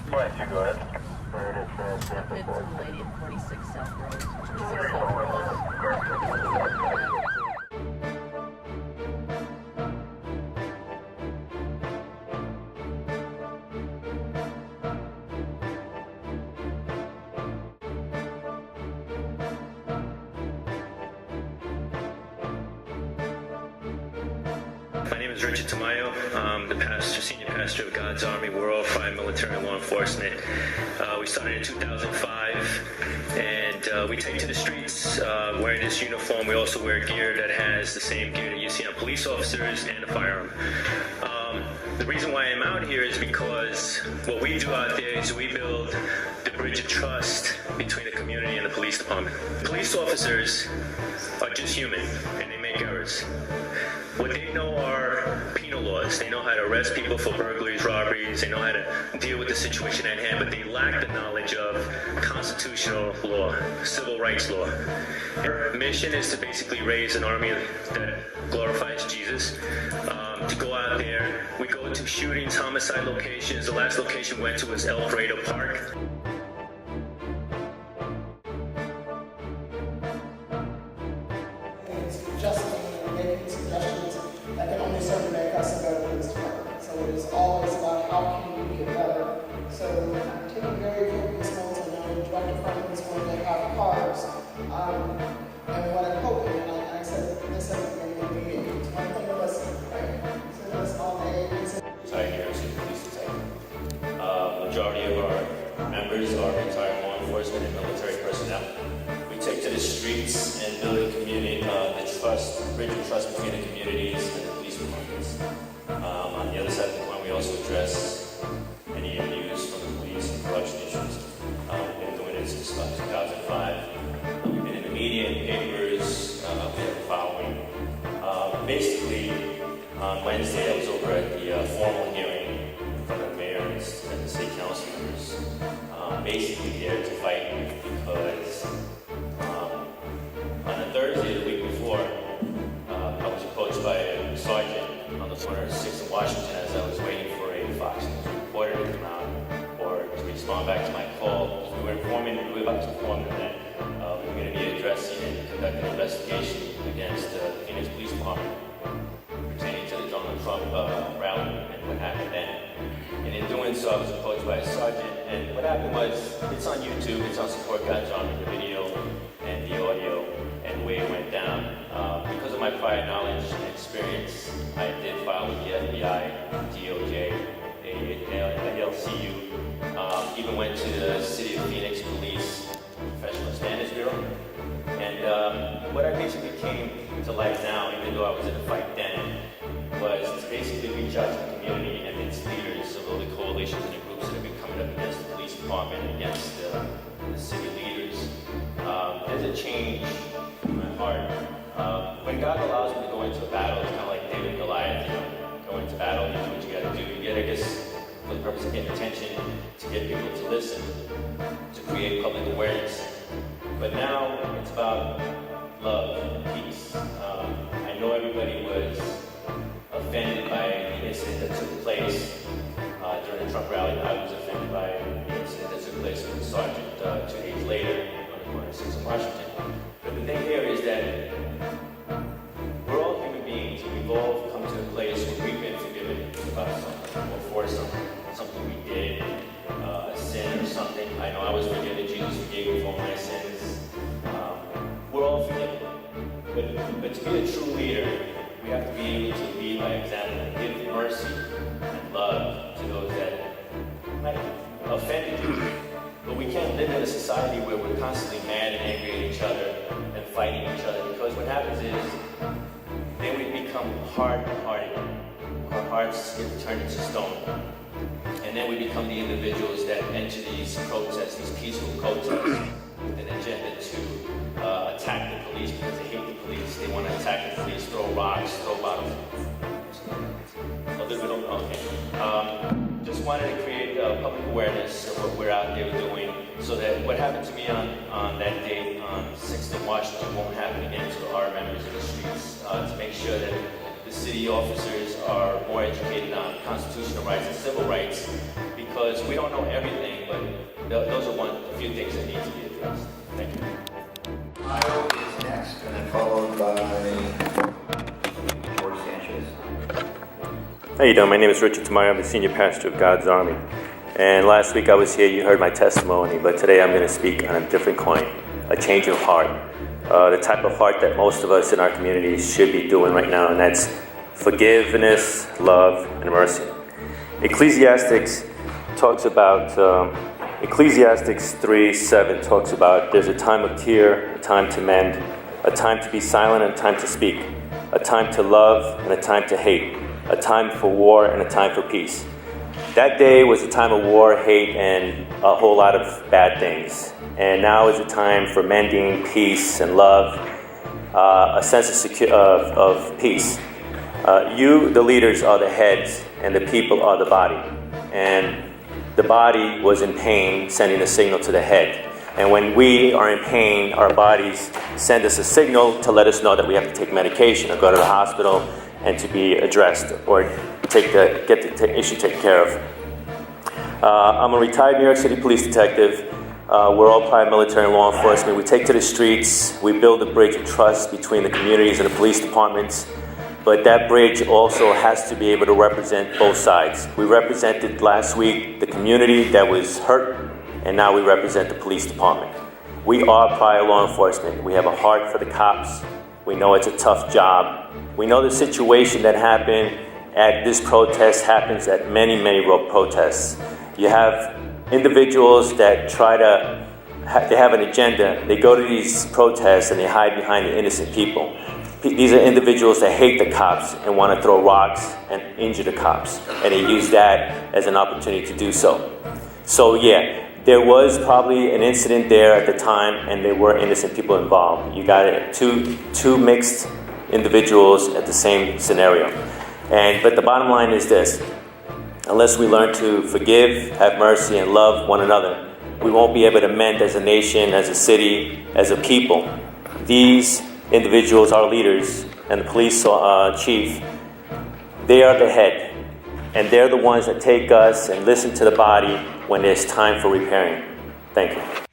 Flight, you go ahead. It's a lady at 46 South Road, 26 South Road. My name is Richard Tamayo. I'm the senior pastor of God's Army World Fire Military Law Enforcement. We started in 2005, and we take to the streets wearing this uniform. We also wear gear that has the same gear that you see on police officers and a firearm. The reason why I'm out here is because what we do out there is we build the bridge of trust between the community and the police department. Police officers are just human, and they make errors. What they know are penal laws. They know how to arrest people for burglaries, robberies. They know how to deal with the situation at hand, but they lack the knowledge of constitutional law, civil rights law. Our mission is to basically raise an army that glorifies Jesus. To go out there, we go to shootings, homicide locations. The last location we went to was El Dorado Park. Making suggestions that can only serve to make us a better police department. So it is always about how can we get better. So I'm taking very copious notes. I know Director Franklin is going to have cars. And what I'm hoping, and I said this at the beginning of the meeting, it's one thing to listen, right? Listen to us all day. Sorry, Harrison Police Detective. Majority of our members are retired law enforcement and military personnel. We take to the streets and build a community, the bridge of trust between the communities and the police departments. On the other side of the coin, we also address any abuse from the police and corruption issues. We've been doing it since 2005. We've been in the media and papers. We have a following. Basically, on Wednesday, I was over at the formal hearing in front of the mayor and the city council members. Basically, there to fight because on a Thursday, the week before, I was approached by a sergeant on the corner of 6th and Washington as I was waiting for a Fox News reporter to come out or to respond back to my call. We were about to inform them that we were going to be addressing and conducting an investigation against the Phoenix Police Department pertaining to the Donald Trump rally and what happened then. And in doing so, I was approached by a sergeant, and what happened was, it's on YouTube, it's on Support God's Army, the video and the audio, and the way it went down. Because of my prior knowledge and experience, I did file with the FBI, DOJ, ALCU, even went to the City of Phoenix Police Professional Standards Bureau. And what I basically came to light now, even though I was in a fight then, was to basically reach out to the community and its leaders of all the coalitions and the groups that have been coming up against the police department, against the city leaders. There's a change in my heart. When God allows me to go into a battle, it's kind of like David and Goliath, go into battle, you do what you gotta do. You get, I guess, for the purpose of getting attention, to get people to listen, to create public awareness. But now it's about love and peace. I know everybody was offended by the incident that took place during the Trump rally. I was offended by the incident that took place with the sergeant 2 days later on the corner of 6th and Washington. But the thing here is that we're all human beings. We've all come to a place where we've been forgiven about something or for something we did, a sin or something. I know I was forgiven. Jesus forgave me for my sins. We're all forgiven. But to be a true leader, we have to be able to lead by example and give mercy and love to those that might have offended you. But we can't live in a society where we're constantly mad and angry at each other and fighting each other, because what happens is then we become hard-hearted. Our hearts get turned into stone. And then we become the individuals that enter these protests, these peaceful protests, with an agenda to attack the police because they hate the police. They want to attack the police, throw rocks, throw bottles. A little bit of, okay. Just wanted to create public awareness of what we're out there doing so that what happened to me on that day on 6th and Washington won't happen again to our members in the streets. To make sure that the city officers are more educated on constitutional rights and civil rights, because because we don't know everything, but those are a few things that need to be addressed. Thank you. Io is next, and then followed by George Sanchez. How you doing? My name is Richard Tamayo. I'm the senior pastor of God's Army. And last week I was here, you heard my testimony, but today I'm going to speak on a different coin, a change of heart. The type of heart that most of us in our communities should be doing right now, and that's forgiveness, love, and mercy. Ecclesiastes talks about, Ecclesiastes 3:7 talks about there's a time of tear, a time to mend, a time to be silent and a time to speak, a time to love and a time to hate, a time for war and a time for peace. That day was a time of war, hate, and a whole lot of bad things. And now is a time for mending, peace, and love, a sense of peace. You, the leaders, are the heads, and the people are the body. And the body was in pain, sending a signal to the head. And when we are in pain, our bodies send us a signal to let us know that we have to take medication or go to the hospital and to be addressed or get the issue taken care of. I'm a retired New York City police detective. We're all private military and law enforcement. We take to the streets. We build a bridge of trust between the communities and the police departments. But that bridge also has to be able to represent both sides. We represented last week the community that was hurt, and now we represent the police department. We are private law enforcement. We have a heart for the cops. We know it's a tough job. We know the situation that happened at this protest happens at many protests. You have individuals that they have an agenda. They go to these protests and they hide behind the innocent people. These are individuals that hate the cops and want to throw rocks and injure the cops. And they use that as an opportunity to do so. So yeah, there was probably an incident there at the time and there were innocent people involved. You got two mixed individuals at the same scenario. But the bottom line is this: unless we learn to forgive, have mercy, and love one another, we won't be able to mend as a nation, as a city, as a people. These individuals, our leaders, and the police chief, they are the head. And they're the ones that take us and listen to the body when there's time for repairing. Thank you.